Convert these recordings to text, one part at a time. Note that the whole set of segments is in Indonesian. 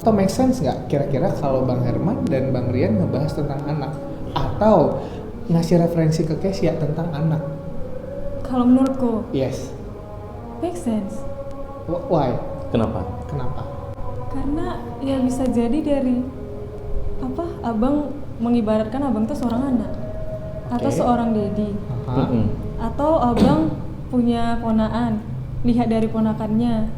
Atau make sense nggak kira-kira kalau Bang Herman dan Bang Rian ngebahas tentang anak atau ngasih referensi ke Kesya tentang anak? Kalau menurutku, Yes. make sense. Why? Kenapa? Karena ya bisa jadi dari abang mengibaratkan abang tuh seorang anak atau Oke. seorang dedi, atau abang punya ponaan, lihat dari ponakannya.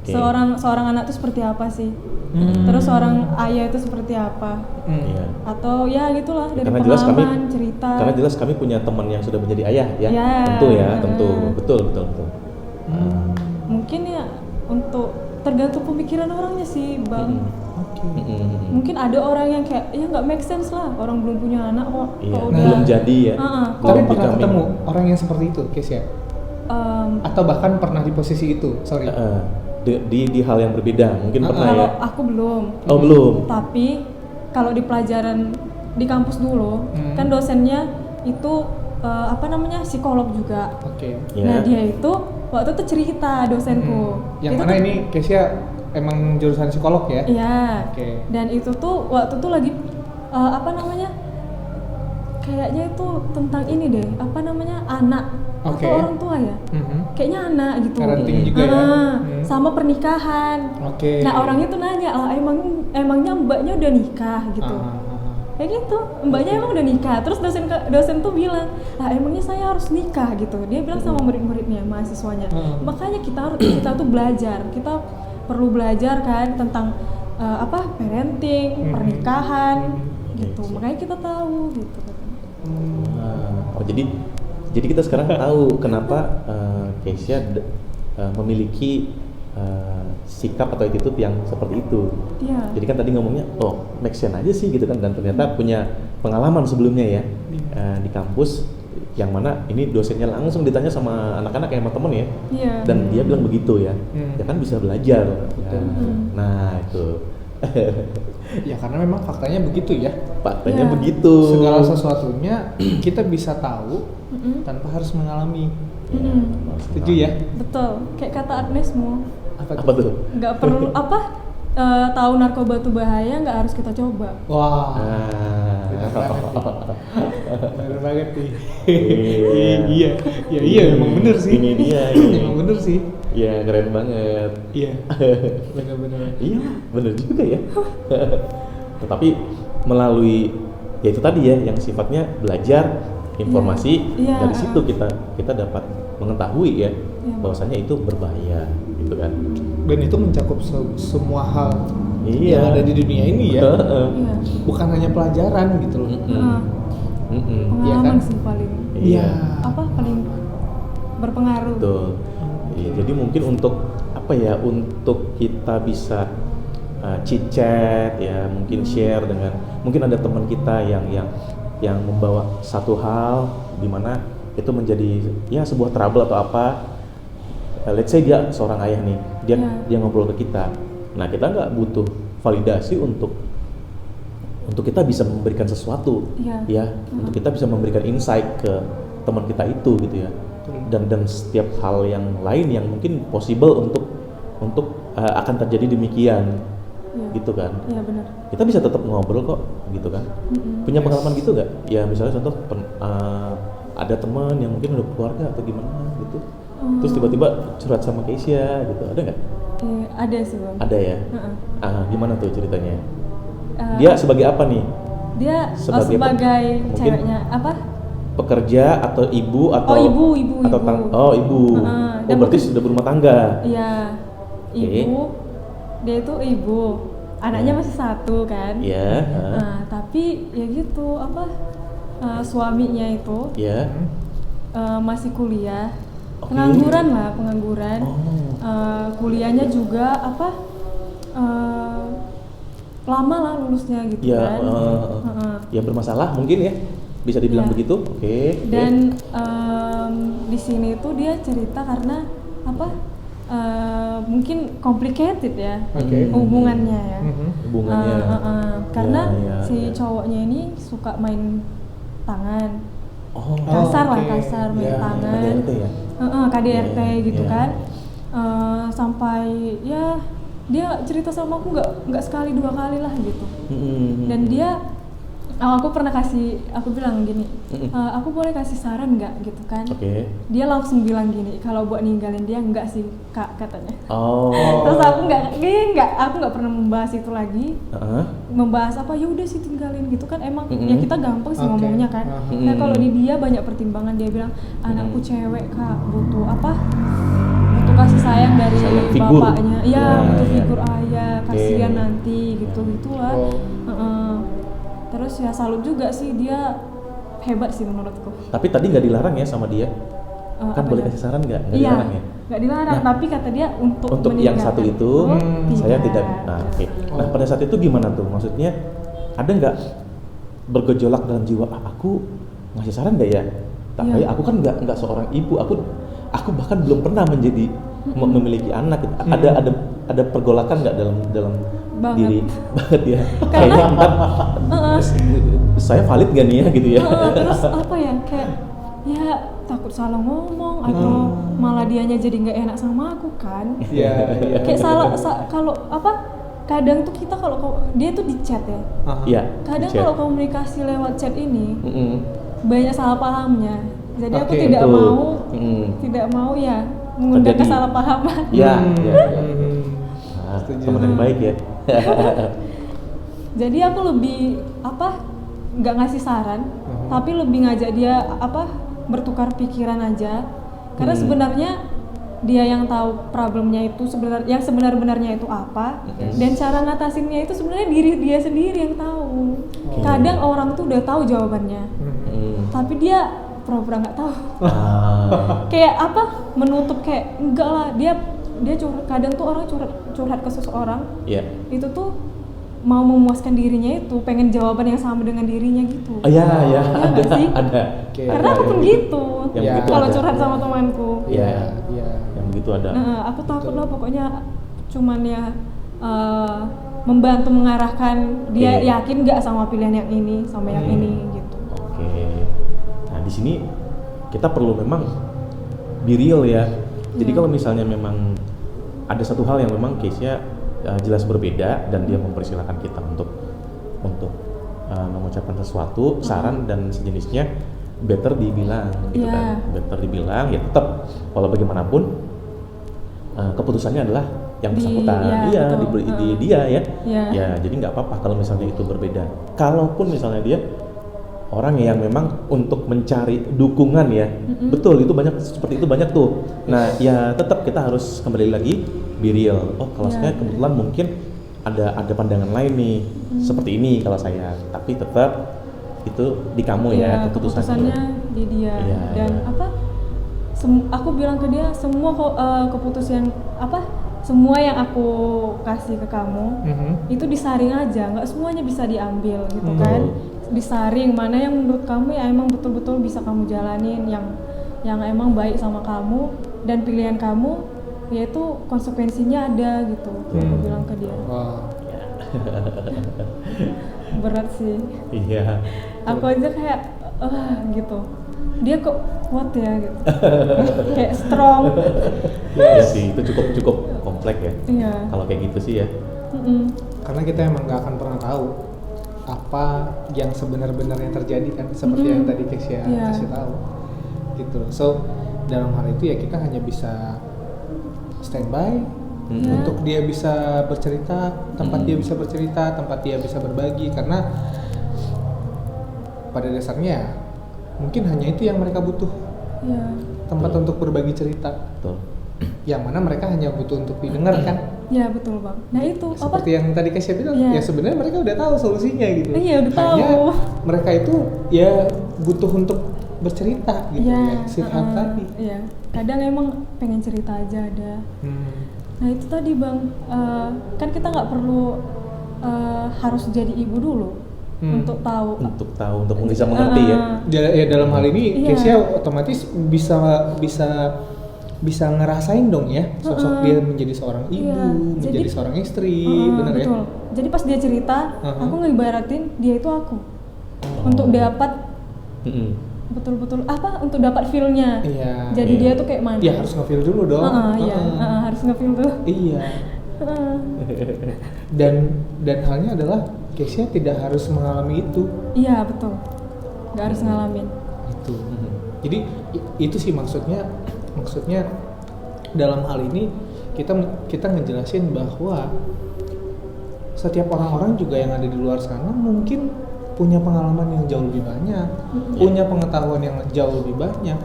Oke. Seorang anak tuh seperti apa sih? Terus seorang ayah itu seperti apa? Iya. Atau ya gitulah dari Karena jelas pengalaman, cerita. Karena jelas kami punya teman yang sudah menjadi ayah ya. Ya, Tentu ya, benar. tentu. Betul. Mungkin ya untuk tergantung pemikiran orangnya sih, Bang. Mungkin ada orang yang kayak ya nggak make sense lah, orang belum punya anak kok. Iya, kok belum jadi ya. Tapi Belum pernah becoming. ketemu orang yang seperti itu, Kesya? Atau bahkan pernah di posisi itu? Sorry. Di hal yang berbeda, mungkin pernah Kalau ya. aku belum. Oh belum. Tapi kalau di pelajaran di kampus dulu, kan dosennya itu psikolog juga. Oke. Ya. Nah dia itu waktu itu cerita dosenku. Yang Itu mana tuh- ini Kesya emang jurusan psikolog ya? Iya. Oke. Dan itu tuh waktu tuh lagi kayaknya itu tentang ini deh, anak Oke. atau orang tua ya. Kayaknya anak gitu. Parenting juga ya? Sama pernikahan. Oke. Nah orang itu nanya, emangnya mbaknya udah nikah gitu. Kayak gitu, mbaknya emang udah nikah. Terus dosen tuh bilang, emangnya saya harus nikah gitu. Dia bilang sama murid-muridnya, mahasiswanya. Makanya kita tuh belajar, kita perlu belajar kan tentang parenting, pernikahan gitu. Makanya kita tahu gitu. Oh jadi kita sekarang tahu kenapa Kesya memiliki sikap atau attitude yang seperti itu. Iya. Jadi kan tadi ngomongnya, make sense aja sih gitu kan, dan ternyata punya pengalaman sebelumnya ya di kampus, yang mana ini dosennya langsung ditanya sama anak-anak yang sama temen ya, Iya. dan dia bilang begitu ya, ya kan bisa belajar. Ya. Nah itu, Ya karena memang faktanya begitu ya. faktanya Iya. begitu. Segala sesuatunya kita bisa tahu tanpa harus mengalami. Setuju ya? Betul. Kayak kata Agnesmo, Apa tuh? nggak perlu tahu narkoba itu bahaya, nggak harus kita coba. Wah. Ah. Bener banget nih. Iya. Iya memang bener sih. Ini dia, ini. Memang bener sih. Iya keren banget. Iya. Bener-bener. Iya, bener juga ya. Tetapi melalui ya itu tadi ya, yang sifatnya belajar informasi, Iya. dari situ kita dapat mengetahui ya bahwasannya itu berbahaya gitu kan. Dan itu mencakup semua hal Iya. yang ada di dunia ini ya. Iya. Bukan hanya pelajaran gitu loh. Iya Pengalaman kan? sih paling Iya. paling berpengaruh. Betul. Iya, jadi mungkin untuk untuk kita bisa chit-chat ya, mungkin share dengan mungkin ada teman kita yang membawa satu hal di mana itu menjadi ya sebuah trouble atau apa. Let's say dia seorang ayah nih, dia ngobrol ke kita. Nah, kita nggak butuh validasi untuk kita bisa memberikan sesuatu, ya, untuk kita bisa memberikan insight ke teman kita itu gitu ya. Dan setiap hal yang lain yang mungkin possible untuk akan terjadi demikian, gitu kan? Iya benar. Kita bisa tetap ngobrol kok, gitu kan? Punya pengalaman gitu nggak? Ya misalnya contoh ada teman yang mungkin udah keluarga atau gimana gitu, terus tiba-tiba curhat sama Kesya gitu, ada nggak? Ada sih Bang. Ada ya. Gimana tuh ceritanya? Dia sebagai apa nih? Dia Sebagai sebagai mungkin ceweknya apa? Pekerja atau ibu atau ibu. atau ibu. Dan Berarti sudah berumah tangga. Iya. Ibu. Dia itu ibu. Anaknya masih satu kan? Iya. Tapi ya gitu suaminya itu masih kuliah. Oke. Pengangguran. Kuliahnya juga lama lah lulusnya gitu kan. Ya bermasalah mungkin ya, bisa dibilang begitu. Oke. Dan di sini tuh dia cerita karena mungkin complicated ya hubungannya ya. Hubungannya. Karena ya. si cowoknya ini suka main tangan. Kasar Main tangan. KDRT ya. KDRT gitu Iya. kan. Sampai ya dia cerita sama aku nggak sekali 2 kali lah gitu. Dan dia aku pernah aku bilang gini, aku boleh kasih saran nggak gitu kan? Oke. Dia langsung bilang gini, kalau buat ninggalin dia enggak sih kak katanya. Oh. Terus aku aku nggak pernah membahas itu lagi. Membahas apa, ya udah sih tinggalin gitu kan, emang ya kita gampang sih ngomongnya kan. Nah kalau di dia banyak pertimbangan, dia bilang anakku cewek kak, butuh kasih sayang dari figur. bapaknya, butuh figur ayah, kasihan nanti gitulah. Terus ya salut juga sih, dia hebat sih menurutku. Tapi tadi nggak dilarang ya sama dia? Kan boleh kasih saran nggak? Nggak dilarang ya? Nggak dilarang, tapi kata dia untuk yang satu itu saya tidak. Nah, oke. Nah pada saat itu gimana tuh? Maksudnya ada nggak bergejolak dalam jiwa? Aku ngasih saran nggak ya? Tapi aku kan nggak seorang ibu. Aku bahkan belum pernah menjadi memiliki anak. Ada pergolakan nggak dalam banget. Diri banget ya? Kayaknya saya valid gak nih ya gitu ya? Terus apa ya, kayak ya takut salah ngomong atau malah dianya jadi nggak enak sama aku kan? Iya. Kayak kalau kadang tuh kita kalau dia tuh di chat ya. Iya. Kadang kalau komunikasi lewat chat ini banyak salah pahamnya. Jadi aku tidak mau ya mengundang kesalahpahaman. Iya. Teman yang baik ya. Jadi aku lebih nggak ngasih saran, tapi lebih ngajak dia bertukar pikiran aja. Karena sebenarnya dia yang tahu problemnya itu yang sebenar-benarnya itu apa, dan cara ngatasinnya itu sebenarnya diri dia sendiri yang tahu. Kadang orang tuh udah tahu jawabannya, tapi dia pura-pura nggak tahu. Kayak menutup, kayak enggak lah, dia kadang tuh orang curhat ke seseorang, itu tuh mau memuaskan dirinya, itu pengen jawaban yang sama dengan dirinya gitu. Iya, ada sih. Ada. Karena aku pun gitu. Kalau curhat sama temanku. Iya. Yang begitu ada. Nah, aku takut lah pokoknya cuman ya membantu mengarahkan dia yakin nggak sama pilihan yang ini sama yang ini gitu. Oke. Nah di sini kita perlu memang be real ya. Jadi kalau misalnya memang ada satu hal yang memang case-nya jelas berbeda dan dia mempersilahkan kita untuk mengucapkan sesuatu, saran dan sejenisnya, better dibilang gitu kan. Better dibilang ya, tetap walau bagaimanapun keputusannya adalah yang bersangkutan. Di dia ya. Ya, jadi nggak apa-apa kalau misalnya itu berbeda. Kalaupun misalnya dia orang yang memang untuk mencari dukungan ya, betul itu banyak, seperti itu banyak tuh. Nah ya tetap kita harus kembali lagi be real. Oh kalau saya kebetulan mungkin ada pandangan lain nih, seperti ini kalau saya, tapi tetap itu di kamu ya keputusannya di dia. Dan aku bilang ke dia semua keputusan semua yang aku kasih ke kamu itu disaring aja, nggak semuanya bisa diambil gitu kan. Disaring mana yang menurut kamu ya emang betul-betul bisa kamu jalanin, yang emang baik sama kamu dan pilihan kamu, yaitu konsekuensinya ada gitu. Aku bilang ke dia. Berat sih. Iya. Aku aja kayak gitu. Dia kok kuat ya gitu. Kayak strong. Iya sih, itu cukup kompleks ya. Iya. Kalau kayak gitu sih ya. Karena kita emang nggak akan pernah tahu apa yang sebenar-benarnya terjadi kan, seperti yang tadi Kesia kasih tahu gitu. So dalam hal itu ya kita hanya bisa standby untuk dia bisa bercerita, tempat dia bisa bercerita, tempat dia bisa berbagi, karena pada dasarnya mungkin hanya itu yang mereka butuh, tempat untuk berbagi cerita. Yang mana mereka hanya butuh untuk didengar kan? Ya betul bang. Nah itu seperti yang tadi Kesia bilang, ya sebenarnya mereka udah tahu solusinya gitu. Iya udah tahu. Hanya mereka itu ya butuh untuk bercerita gitu ya, sifat tadi. Iya. Kadang emang pengen cerita aja ada. Nah itu tadi bang, kan kita nggak perlu harus jadi ibu dulu untuk tahu. Untuk bisa mengerti ya. Ya dalam hal ini Kesia otomatis bisa ngerasain dong ya sosok dia menjadi seorang ibu, menjadi seorang istri, benar ya? Betul. Jadi pas dia cerita, aku ngebaratin dia itu aku untuk dapat betul-betul untuk dapat feel-nya. Jadi dia tuh kayak mana? Iya harus nge-feel dulu dong. Harus nge-feel tuh. Iya. dan halnya adalah Kesia tidak harus mengalami itu. Iya betul, nggak harus ngalamin. Itu. Jadi itu sih maksudnya dalam hal ini kita ngejelasin bahwa setiap orang-orang juga yang ada di luar sana mungkin punya pengalaman yang jauh lebih banyak, punya pengetahuan yang jauh lebih banyak.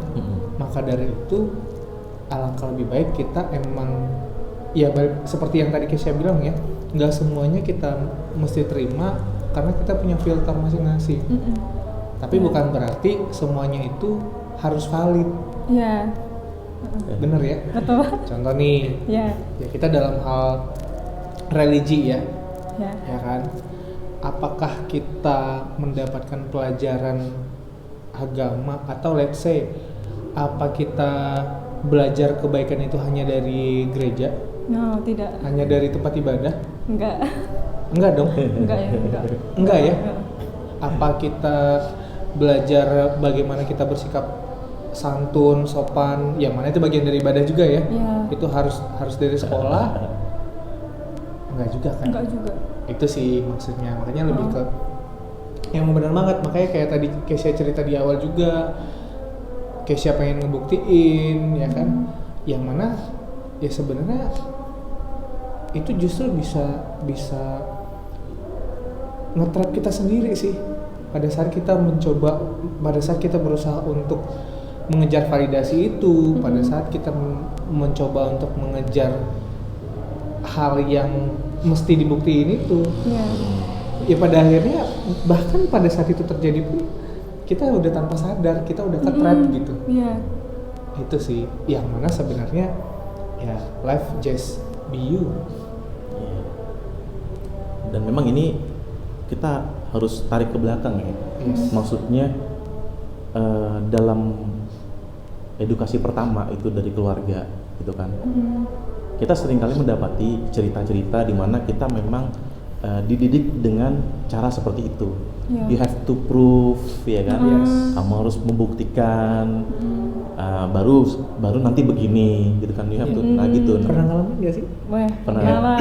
Maka dari itu alangkah lebih baik kita emang ya seperti yang tadi Kesia bilang ya, nggak semuanya kita mesti terima karena kita punya filter masing-masing. Tapi bukan berarti semuanya itu harus valid. Iya. Bener ya? Betul. Contoh nih, ya kita dalam hal religi ya kan? Apakah kita mendapatkan pelajaran agama atau let's say apa kita belajar kebaikan itu hanya dari gereja? No, tidak. Hanya dari tempat ibadah? Enggak dong? Enggak ya? Enggak ya? Apa kita belajar bagaimana kita bersikap santun, sopan, yang mana itu bagian dari ibadah juga ya? Itu harus dari sekolah? Enggak juga kan? Enggak juga. Itu sih maksudnya, makanya lebih ke yang benar banget. Makanya kayak tadi Kesia cerita di awal juga, Kesia pengen ngebuktiin ya kan, yang mana ya sebenarnya itu justru bisa nge-trap kita sendiri sih pada saat kita berusaha untuk mengejar validasi itu, pada saat kita mencoba untuk mengejar hal yang mesti dibuktiin itu. Ya pada akhirnya bahkan pada saat itu terjadi pun kita udah tanpa sadar, kita udah ke-trap gitu. Itu sih yang mana sebenarnya ya life just be you. Dan memang ini kita harus tarik ke belakang ya. Maksudnya dalam edukasi pertama itu dari keluarga gitu kan. Kita seringkali mendapati cerita-cerita di mana kita memang dididik dengan cara seperti itu. You have to prove, ya kan? Kamu harus membuktikan, baru nanti begini, gitu kan? You have to, nah gitu. Pernah ngalamin nggak sih? Pernah.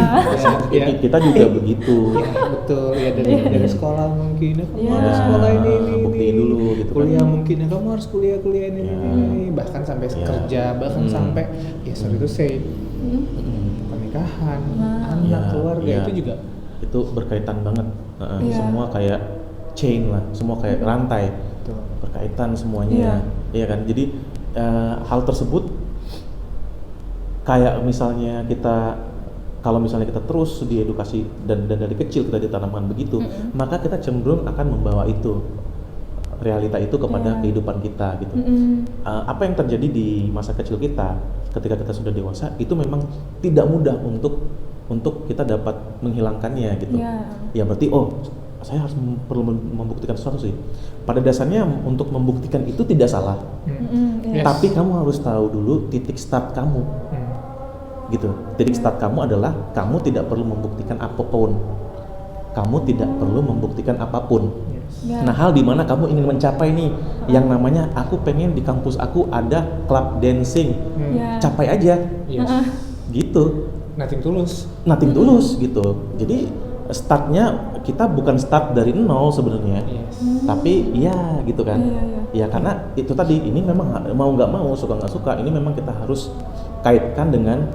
Kita juga begitu. Betul, ya dari sekolah mungkin. Kamu harus sekolah ini, buktiin dulu, gitu kuliah kan? Mungkin ya kamu harus kuliah ini, bahkan sampai kerja, bahkan sampai ya sorry to say pernikahan, anak, keluarga itu juga. Itu berkaitan banget, semua kayak chain lah, semua kayak rantai. Berkaitan semuanya, iya kan? Jadi hal tersebut kayak misalnya kalau misalnya kita terus diedukasi dan dari kecil kita ditanamkan begitu, maka kita cenderung akan membawa itu realita itu kepada kehidupan kita gitu. Apa yang terjadi di masa kecil kita ketika kita sudah dewasa itu memang tidak mudah untuk kita dapat menghilangkannya gitu. Ya berarti saya harus perlu membuktikan sesuatu sih. Pada dasarnya untuk membuktikan itu tidak salah. Tapi kamu harus tahu dulu titik start kamu. Gitu. Titik start kamu adalah kamu tidak perlu membuktikan apapun. Kamu tidak perlu membuktikan apapun. Nah, hal di mana kamu ingin mencapai nih yang namanya aku pengen di kampus aku ada club dancing. Capai aja. Gitu. Nothing tulus gitu. Jadi startnya kita bukan start dari nol sebenarnya, tapi ya gitu kan. Ya karena itu tadi, ini memang mau nggak mau, suka nggak suka, ini memang kita harus kaitkan dengan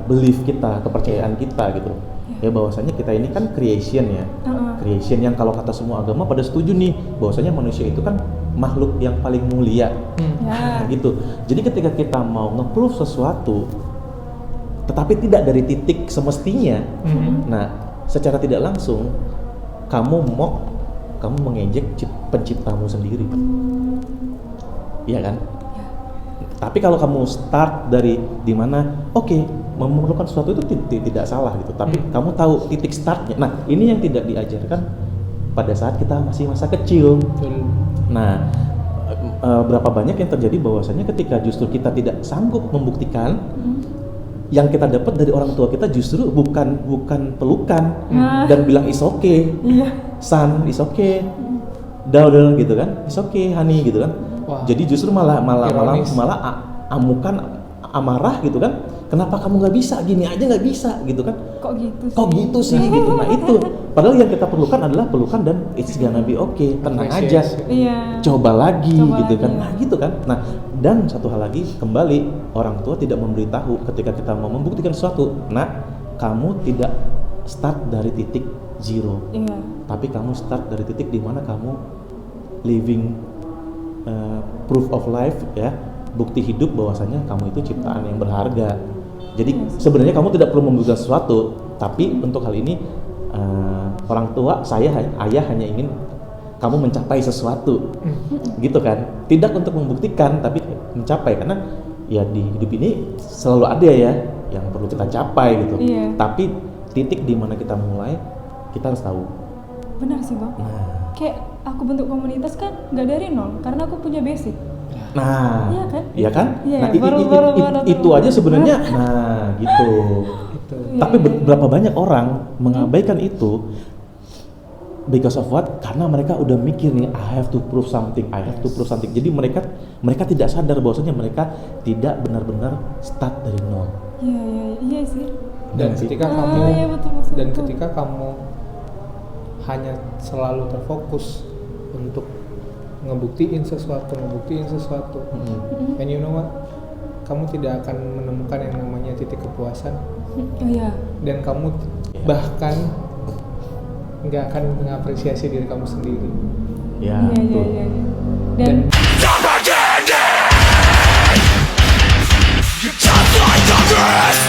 belief kita, kepercayaan kita gitu. Ya bahwasanya kita ini kan creation ya, creation yang kalau kata semua agama pada setuju nih, bahwasanya manusia itu kan makhluk yang paling mulia, gitu. Jadi ketika kita mau nge-proof sesuatu tetapi tidak dari titik semestinya, nah secara tidak langsung kamu mengejek penciptamu sendiri, iya kan? Tapi kalau kamu start dari dimana, memerlukan sesuatu itu tidak salah gitu. Tapi kamu tahu titik startnya. Nah ini yang tidak diajarkan pada saat kita masih masa kecil. Nah berapa banyak yang terjadi bahwasanya ketika justru kita tidak sanggup membuktikan, yang kita dapat dari orang tua kita justru bukan pelukan dan bilang is okay, son is okay, daughter gitu kan, is okay honey gitu kan. Jadi justru malah amukan, amarah gitu kan, kenapa kamu nggak bisa, gini aja nggak bisa gitu kan, kok gitu sih gitu. Nah itu padahal yang kita perlukan adalah pelukan dan it's gonna be okay, tenang aja, iya. coba lagi gitu lagi, kan. ya. Nah gitu kan. Nah dan satu hal lagi, kembali orang tua tidak memberitahu ketika kita mau membuktikan sesuatu, nah kamu tidak start dari titik zero, Iya. tapi kamu start dari titik di mana kamu living proof of life, ya, bukti hidup bahwasanya kamu itu ciptaan yang berharga. Jadi sebenarnya kamu tidak perlu membuktikan sesuatu, tapi untuk hal ini orang tua, ayah hanya ingin kamu mencapai sesuatu, gitu kan? Tidak untuk membuktikan, tapi mencapai, karena ya di hidup ini selalu ada ya yang perlu kita capai gitu. Iya. Tapi titik di mana kita mulai, kita harus tahu. Benar sih Bang. Nah, Kayak aku bentuk komunitas kan nggak dari nol, karena aku punya basic. nah, Iya kan? iya kan? Iya, Nah, baru itu aja sebenarnya, nah gitu. Itu. Tapi Iya. berapa banyak orang mengabaikan itu because of what? Karena mereka udah mikir nih, I have to prove something, I have to prove something. Jadi mereka tidak sadar bahwasanya mereka tidak benar-benar start dari nol. Iya sih. Dan ketika kamu iya, betul. dan ketika kamu hanya selalu terfokus untuk ngebuktiin sesuatu, and you know what, kamu tidak akan menemukan yang namanya titik kepuasan, Iya. dan kamu bahkan nggak akan mengapresiasi diri kamu sendiri. Ya, betul. Iya. Dan You're just like the rest.